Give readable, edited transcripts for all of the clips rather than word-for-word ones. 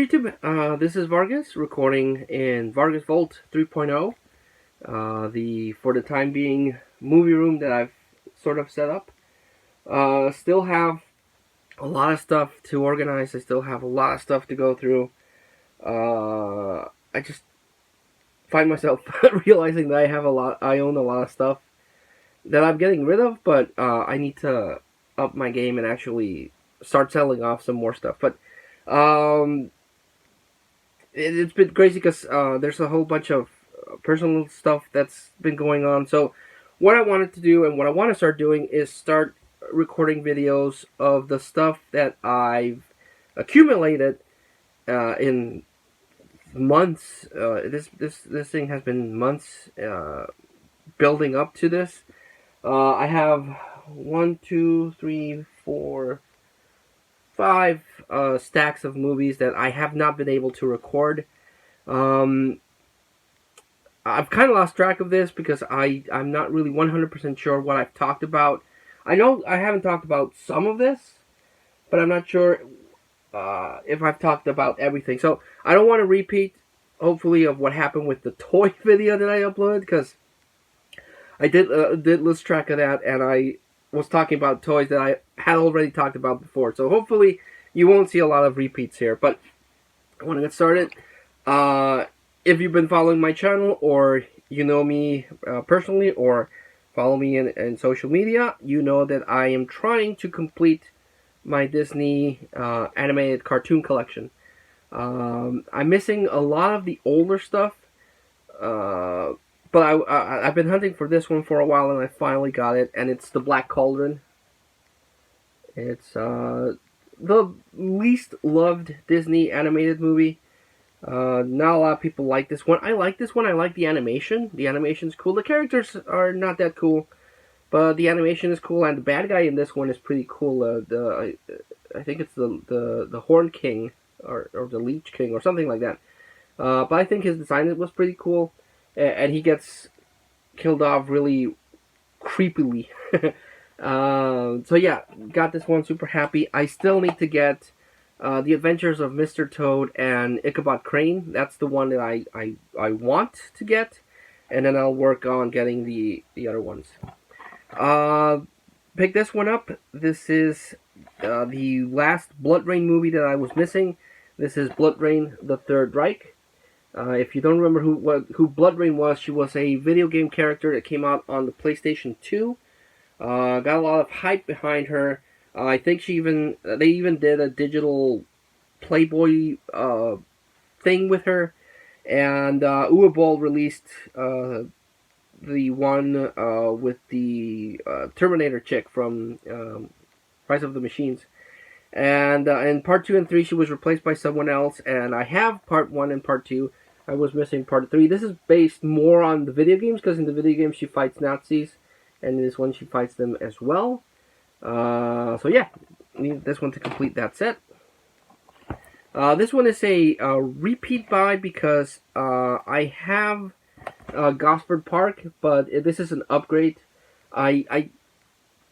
YouTube? This is Vargas recording in Vargas Vault 3.0, the for the time being movie room that I've sort of set up. Still have a lot of stuff to organize. I still have a lot of stuff to go through. I just find myself realizing that I own a lot of stuff that I'm getting rid of, but I need to up my game and actually start selling off some more stuff. But it's been crazy because there's a whole bunch of personal stuff that's been going on. So what I wanted to do and what I want to start doing is start recording videos of the stuff that I've accumulated in months. This thing has been months building up to this. I have 1, 2, 3, 4, 5 stacks of movies that I have not been able to record. I've kind of lost track of this because I'm not really 100% sure what I've talked about. I know I haven't talked about some of this, but I'm not sure if I've talked about everything. So I don't want to repeat, hopefully, of what happened with the toy video that I uploaded, because I did lose track of that, and I was talking about toys that I had already talked about before. So hopefully you won't see a lot of repeats here. But I want to get started. If you've been following my channel, or you know me personally, or follow me in social media, you know that I am trying to complete my Disney animated cartoon collection. I'm missing a lot of the older stuff, but I've been hunting for this one for a while, and I finally got it, and it's the Black Cauldron. It's the least loved Disney animated movie. Not a lot of people like this one. I like this one. I like the animation. The animation's cool. The characters are not that cool, but the animation is cool, and the bad guy in this one is pretty cool. I think it's the Horn King, or the Leech King, or something like that. But I think his design was pretty cool, and he gets killed off really creepily. So yeah, got this one, super happy. I still need to get The Adventures of Mr. Toad and Ichabod Crane. That's the one that I want to get, and then I'll work on getting the other ones. Pick this one up. This is the last Blood Rain movie that I was missing. This is Blood Rain: The Third Reich. If you don't remember who Blood Rain was, she was a video game character that came out on the PlayStation 2. Got a lot of hype behind her. I think they even did a digital Playboy thing with her. And Uwe released the one with the Terminator chick from Rise of the Machines. And in part 2 and 3, she was replaced by someone else. And I have part 1 and part 2. I was missing part 3. This is based more on the video games, because in the video games she fights Nazis, and in this one she fights them as well. So yeah, need this one to complete that set. This one is a repeat buy because I have Gosford Park, but this is an upgrade. I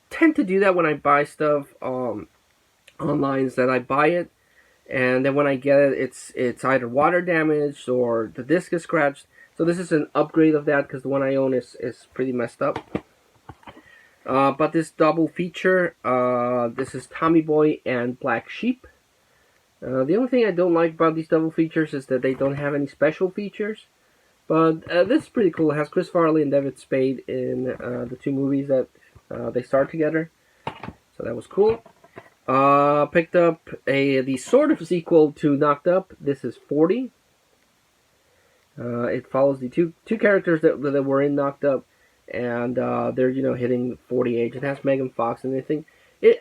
tend to do that when I buy stuff online, is that I buy it, and then when I get it, it's either water damaged or the disc is scratched. So this is an upgrade of that, because the one I own is pretty messed up. But this double feature, this is Tommy Boy and Black Sheep. The only thing I don't like about these double features is that they don't have any special features. But this is pretty cool. It has Chris Farley and David Spade in the 2 movies that they star together. So that was cool. Picked up the sort of sequel to Knocked Up. This is 40. It follows the two characters that were in Knocked Up, and they're hitting 40 age. It has Megan Fox and everything.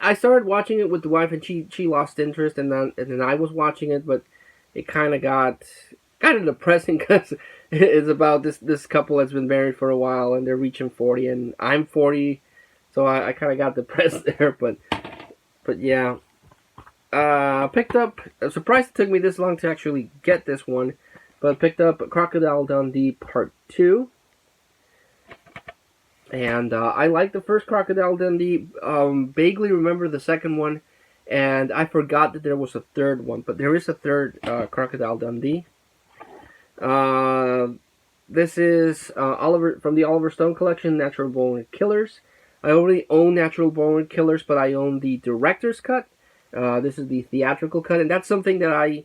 I started watching it with the wife, and she lost interest, and then I was watching it, but it kind of got kind of depressing, because it's about this couple that's been married for a while, and they're reaching 40, and I'm 40, so I kind of got depressed there. But yeah, picked up. I'm surprised it took me this long to actually get this one, but picked up Crocodile Dundee Part 2. And I like the first Crocodile Dundee. Vaguely remember the second one, and I forgot that there was a third one, but there is a third Crocodile Dundee. Uh, this is Oliver from the Oliver Stone collection, Natural Born Killers. I already own Natural Born Killers, but I own the director's cut. This is the theatrical cut, and that's something that I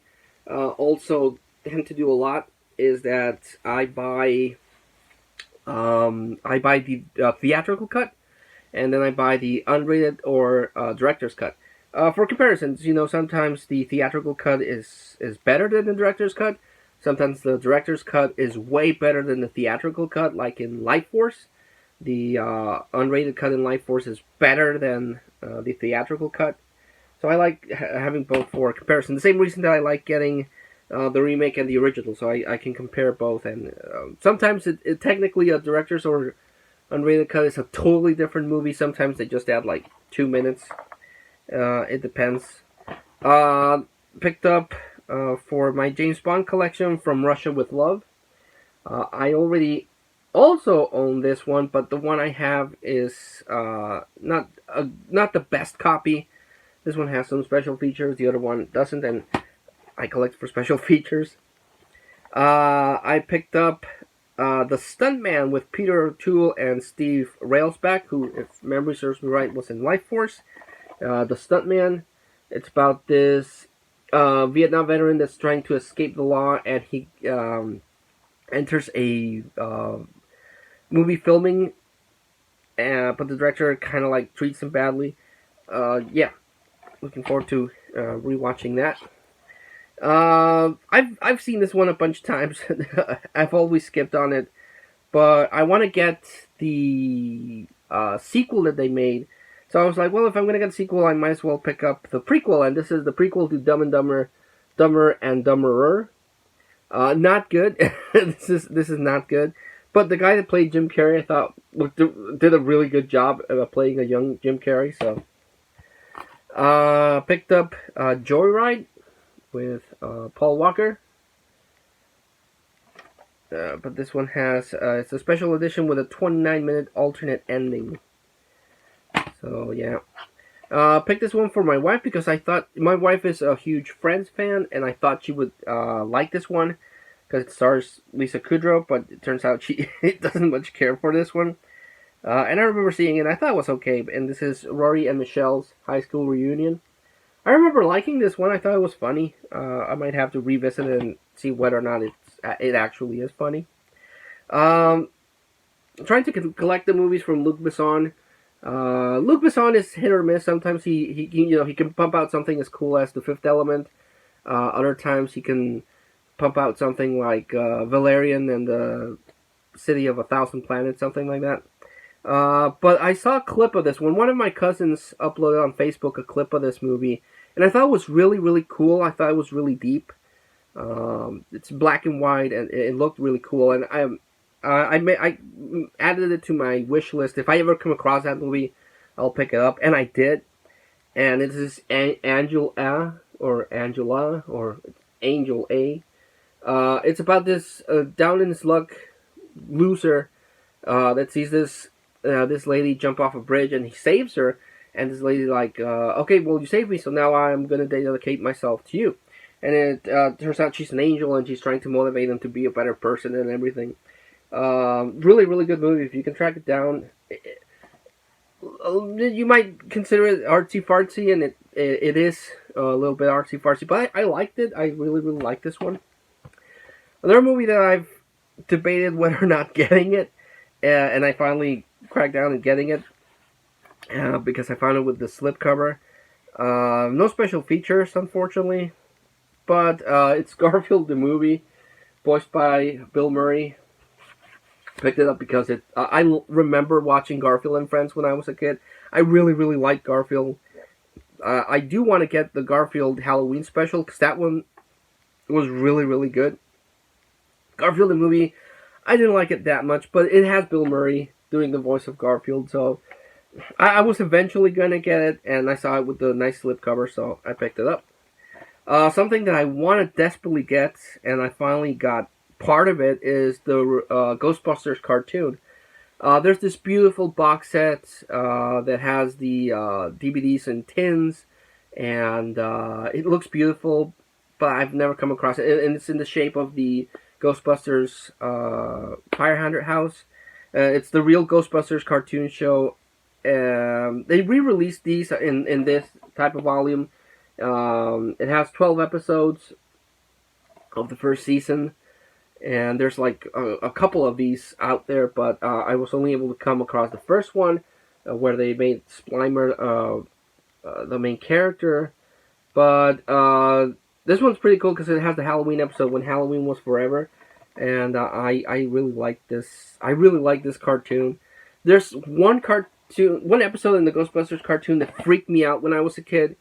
also tend to do a lot. Is that I buy the theatrical cut, and then I buy the unrated or director's cut. For comparisons, sometimes the theatrical cut is better than the director's cut. Sometimes the director's cut is way better than the theatrical cut, like in Life Force. The unrated cut in Life Force is better than the theatrical cut. So I like having both for comparison. The same reason that I like getting the remake and the original, so I can compare both. And sometimes it technically a director's or unrated cut is a totally different movie. Sometimes they just add like 2 minutes. It depends. Picked up for my James Bond collection From Russia with Love. I already also own this one, but the one I have is not the best copy. This one has some special features. The other one doesn't, and I collect for special features. I picked up The Stuntman with Peter O'Toole and Steve Railsback, who, if memory serves me right, was in Life Force. The Stuntman. It's about this Vietnam veteran that's trying to escape the law, and he enters a movie filming, but the director kind of like treats him badly. Yeah, looking forward to rewatching that. I've seen this one a bunch of times. I've always skipped on it, but I want to get the sequel that they made. So I was like, well, if I'm gonna get a sequel, I might as well pick up the prequel, and this is the prequel to Dumb and Dumber, Dumber and Dumberer. Not good. This is not good. But the guy that played Jim Carrey, I thought, did a really good job of playing a young Jim Carrey. So, picked up Joyride with Paul Walker. But this one has it's a special edition with a 29-minute alternate ending. So yeah, picked this one for my wife because I thought my wife is a huge Friends fan, and I thought she would like this one because it stars Lisa Kudrow. But it turns out she doesn't much care for this one. And I remember seeing it, and I thought it was okay. And this is Rory and Michelle's high school reunion. I remember liking this one. I thought it was funny. I might have to revisit it and see whether or not it actually is funny. Trying to collect the movies from Luc Besson. Luc Besson is hit or miss. Sometimes he can pump out something as cool as The Fifth Element. Other times he can pump out something like Valerian and the City of a Thousand Planets, something like that. But I saw a clip of this one. One of my cousins uploaded on Facebook a clip of this movie, and I thought it was really, really cool. I thought it was really deep. It's black and white, and it looked really cool. And I added it to my wish list. If I ever come across that movie, I'll pick it up, and I did. And it is Angela or Angel A. It's about this down in his luck loser that sees this lady jump off a bridge, and he saves her. And this lady like, okay, well, you saved me, so now I'm gonna dedicate myself to you. And it turns out she's an angel, and she's trying to motivate him to be a better person and everything. Really, really good movie. If you can track it down, you might consider it artsy fartsy, and it is a little bit artsy fartsy. But I liked it. I really, really liked this one. Another movie that I've debated whether or not getting it, and I finally cracked down and getting it because I found it with the slipcover. No special features, unfortunately, but it's Garfield the movie, voiced by Bill Murray. Picked it up because I remember watching Garfield and Friends when I was a kid. I really, really liked Garfield. I do want to get the Garfield Halloween special because that one was really, really good. Garfield the movie, I didn't like it that much, but it has Bill Murray doing the voice of Garfield, so I was eventually going to get it, and I saw it with the nice slipcover, so I picked it up. Something that I want to desperately get, and I finally got part of it, is the Ghostbusters cartoon. There's this beautiful box set that has the DVDs and tins, and it looks beautiful, but I've never come across it. And it's in the shape of the Ghostbusters Fire Hydrant House. It's the real Ghostbusters cartoon show. They re-released these in this type of volume. It has 12 episodes of the first season, and there's like a couple of these out there, but I was only able to come across the first one, where they made Slimer the main character. But this one's pretty cool because it has the Halloween episode when Halloween was forever, and I really like this. I really like this cartoon. There's one episode in the Ghostbusters cartoon that freaked me out when I was a kid,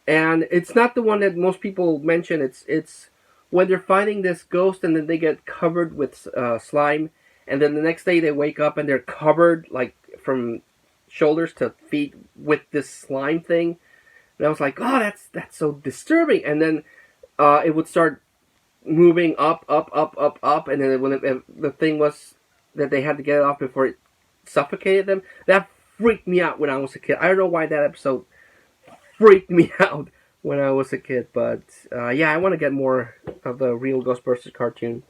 and it's not the one that most people mention. It's when they're finding this ghost and then they get covered with slime, and then the next day they wake up and they're covered like from shoulders to feet with this slime thing. And I was like, oh, that's so disturbing. And then it would start moving up, and then when the thing was that they had to get it off before it suffocated them, that freaked me out when I was a kid. I don't know why that episode freaked me out when I was a kid, but yeah, I want to get more of the real Ghostbusters cartoon.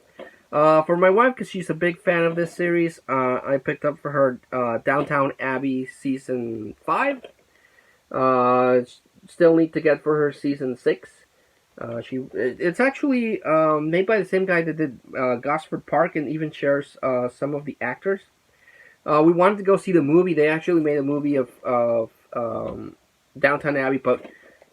For my wife, because she's a big fan of this series, I picked up for her Downtown Abbey Season 5. Still need to get for her Season 6. It's actually made by the same guy that did Gosford Park, and even shares some of the actors. We wanted to go see the movie. They actually made a movie of Downtown Abbey, but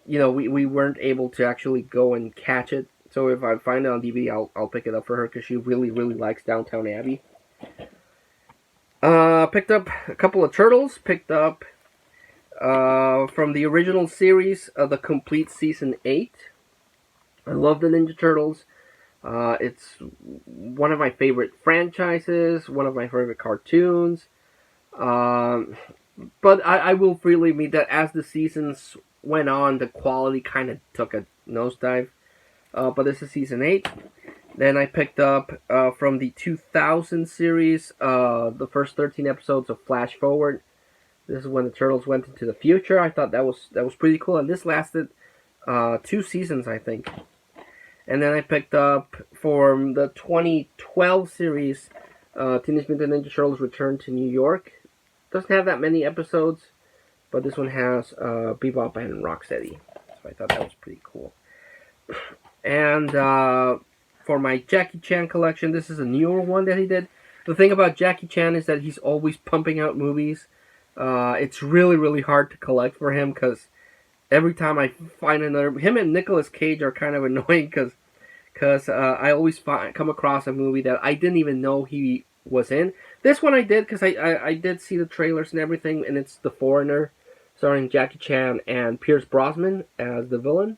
we weren't able to actually go and catch it. So if I find it on DVD, I'll pick it up for her because she really likes Downtown Abbey. Picked up a couple of Turtles. Picked up from the original series, the complete Season 8. I love the Ninja Turtles. It's one of my favorite franchises, one of my favorite cartoons. But I will freely admit that as the seasons went on, the quality kind of took a nosedive. But this is Season 8. Then I picked up from the 2000 series, the first 13 episodes of Flash Forward. This is when the Turtles went into the future. I thought that was pretty cool, and this lasted 2 seasons, I think. And then I picked up from the 2012 series, Teenage Mutant Ninja Turtles Return to New York. Doesn't have that many episodes, but this one has Bebop and Rocksteady. So I thought that was pretty cool. And for my Jackie Chan collection, this is a newer one that he did. The thing about Jackie Chan is that he's always pumping out movies. It's really hard to collect for him because every time I find another... Him and Nicolas Cage are kind of annoying because I always come across a movie that I didn't even know he was in. This one I did because I did see the trailers and everything, and it's The Foreigner, starring Jackie Chan and Pierce Brosnan as the villain.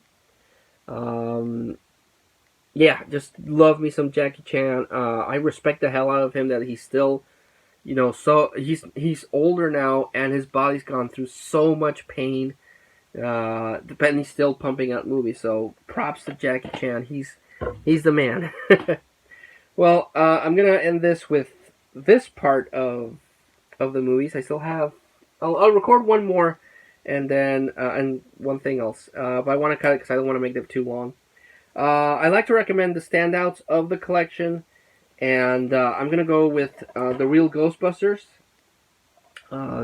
Yeah, just love me some Jackie Chan. I respect the hell out of him that he's still, so he's older now and his body's gone through so much pain. But he's still pumping out movies. So props to Jackie Chan. He's the man. Well, I'm gonna end this with this part of the movies. I still have. I'll record one more, and then and one thing else. But I want to cut it because I don't want to make them too long. I'd like to recommend the standouts of the collection, and I'm gonna go with the real Ghostbusters.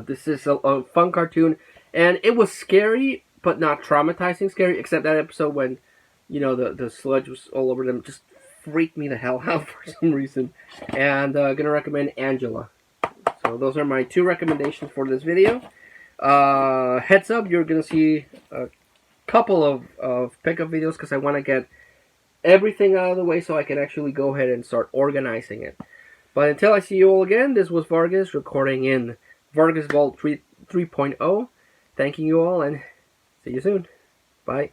This is a fun cartoon, and it was scary, but not traumatizing scary. Except that episode when, the sludge was all over them, just freaked me the hell out for some reason. And gonna recommend Angela. So those are my 2 recommendations for this video. Heads up, you're gonna see a couple of pickup videos because I want to get everything out of the way so I can actually go ahead and start organizing it. But until I see you all again, this was Vargas recording in Vargas Vol.343. Thanking you all, and see you soon. Bye.